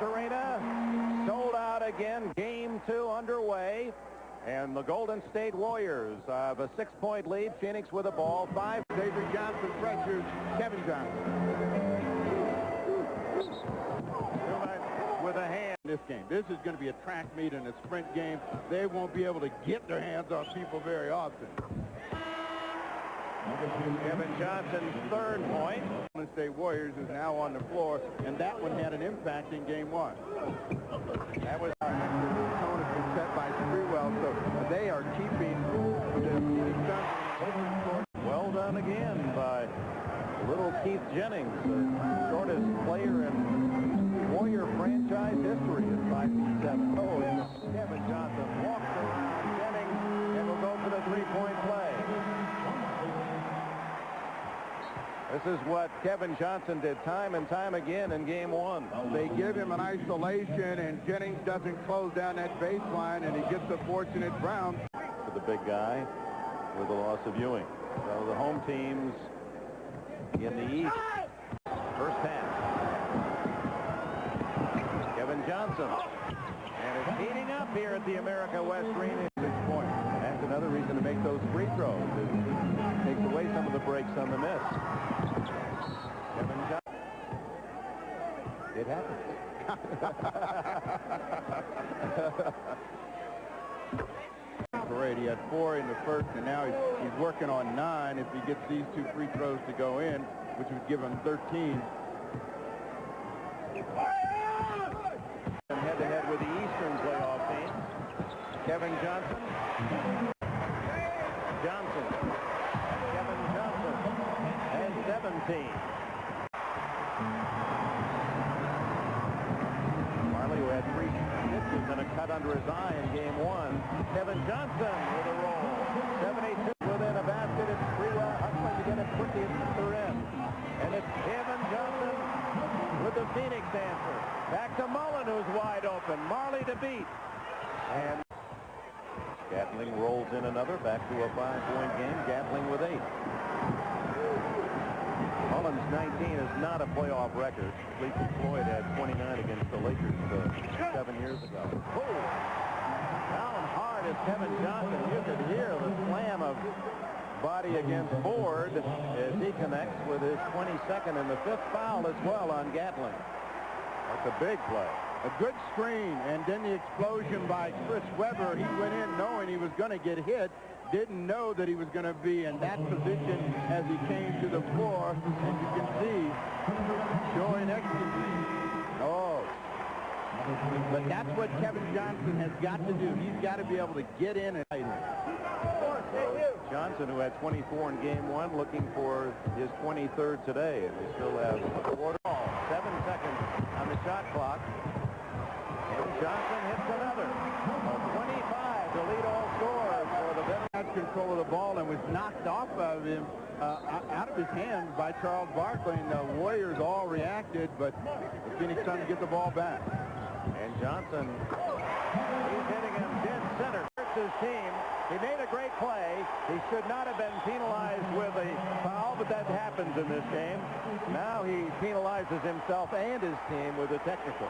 Arena. Sold out again. Game 2 underway. And the Golden State Warriors have a 6-point lead. Phoenix with a ball. 5. David Johnson pressures Kevin Johnson. With a hand. This game. This is going to be a track meet and a sprint game. They won't be able to get their hands on people very often. Kevin Johnson's 3rd point. Golden State Warriors is now on the floor, and that one had an impact in game 1. That was our tone has been set by Sprewell, so they are keeping the Phoenix Suns. Well done again by little Keith Jennings, the shortest player in Warrior franchise history at 5'7". Oh, and Kevin Johnson walks around Jennings and will go for the 3-point play. This is what Kevin Johnson did time and time again in game 1. They give him an isolation, and Jennings doesn't close down that baseline, and he gets a fortunate Brown. For the big guy with the loss of Ewing. So the home teams in the East. First half. Kevin Johnson. And it's heating up here at the America West Arena. 6 points. That's another reason to make those free throws. It takes away some of the breaks on the miss. Kevin Johnson. It happens. Parade. He had 4 in the first, and now he's working on 9 if he gets these 2 free throws to go in, which would give him 13. Head-to-head with the Eastern playoff team. Kevin Johnson. Johnson. Kevin Johnson. And 17. Marley, who had 3 stitches and a cut under his eye in game 1. Kevin Johnson with a roll. 72 within a basket. It's Sprewell hustling to get it quickly at the other end. And it's Kevin Johnson with the Phoenix answer. Back to Mullen, who's wide open. Marley to beat. And Gatling rolls in another. Back to a 5-point game. Gatling with 8. Mullen's 19 is not a playoff record. Lisa Floyd had 29 against the Lakers 7 years ago. Oh! Down hard is Kevin Johnson. You could hear the slam of body against board as he connects with his 22nd and the 5th foul as well on Gatling. That's a big play. A good screen, and then the explosion by Chris Webber. He went in knowing he was going to get hit, didn't know that he was going to be in that position as he came to the floor, and you can see showing ecstasy. Oh. But that's what Kevin Johnson has got to do. He's got to be able to get in and fight him. Johnson, who had 24 in game 1, looking for his 23rd today, and we still have a quarter ball. 7 seconds on the shot clock. And Johnson hits another. 25 to lead all scorers for the veteran. Had control of the ball and was knocked off of him, out of his hands by Charles Barkley, and the Warriors all reacted, but the Phoenix Suns get the ball back. And Johnson, he's hitting him dead center. Hurts his team. He made a great play. He should not have been penalized with a foul, but that happens in this game. Now he penalizes himself and his team with a technical.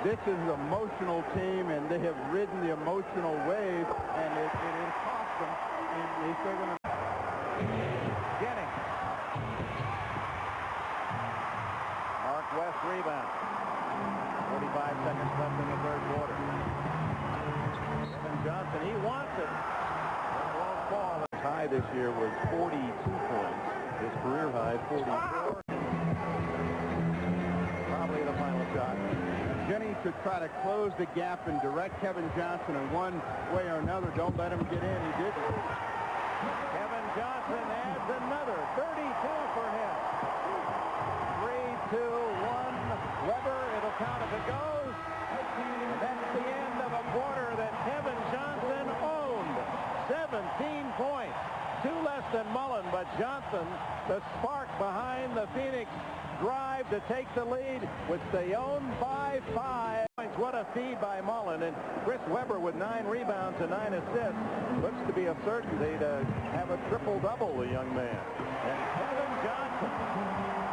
This is an emotional team, and they have ridden the emotional wave, and it has cost them. And they're going to... Jennings. Mark West rebound. 45 seconds left in the 3rd quarter. Kevin Johnson, he wants it. Won't fall. His high this year was 42 points. His career high, 44. Probably the final shot. Jennings should try to close the gap and direct Kevin Johnson in one way or another. Don't let him get in. He didn't. Kevin Johnson adds another. 32 for him. 3, 2, 1. Weber, it'll count if it goes. And that's the end of a quarter that Kevin Johnson owned. 17 points. 2 less than Mullen, but Johnson, the spark behind the Phoenix drive to take the lead, which they own by 5 points. What a feed by Mullen. And Chris Webber with 9 rebounds and 9 assists. Looks to be a certainty to have a triple-double, the young man. And Kevin Johnson,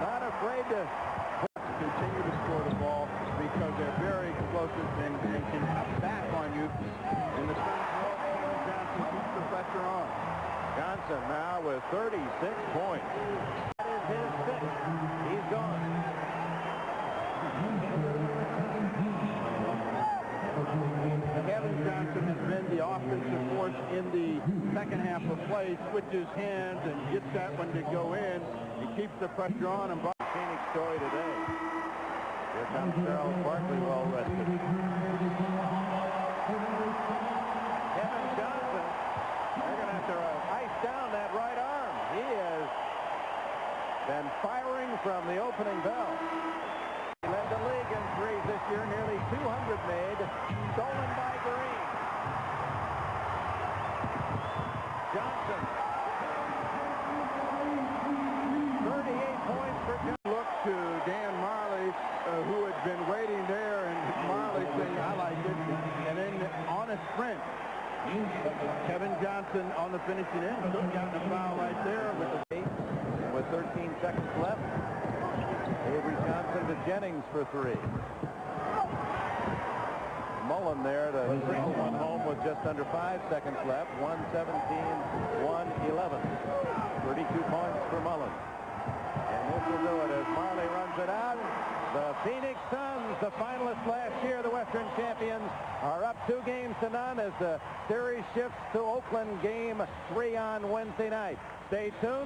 not afraid to continue to score the ball. 36 points. That is his sixth. He's gone. Kevin Johnson has been the offensive force in the second half of play, switches hands and gets that one to go in. He keeps the pressure on him. Phoenix story today. Here comes Charles Barkley, well rested. Kevin Johnson, they're going to have to ice down that right arm. He has been firing from the opening bell. He led the league in threes this year, nearly 200 made, stolen by Green. Johnson, 38 points for Johnson. Look to Dan Marley, who had been waiting there, and Marley saying, I like it. And then on a sprint, Kevin Johnson on the finishing end. Could have gotten a foul right there with 13 seconds left. Avery Johnson to Jennings for three. Mullen there to single one home with just under 5 seconds left. 117, 111. 32 points for Mullen. And this will do it as Marley runs it out. The Phoenix Suns, the finalists last year, the Western champions, are up 2 games to none as the series shifts to Oakland game 3 on Wednesday night. Stay tuned.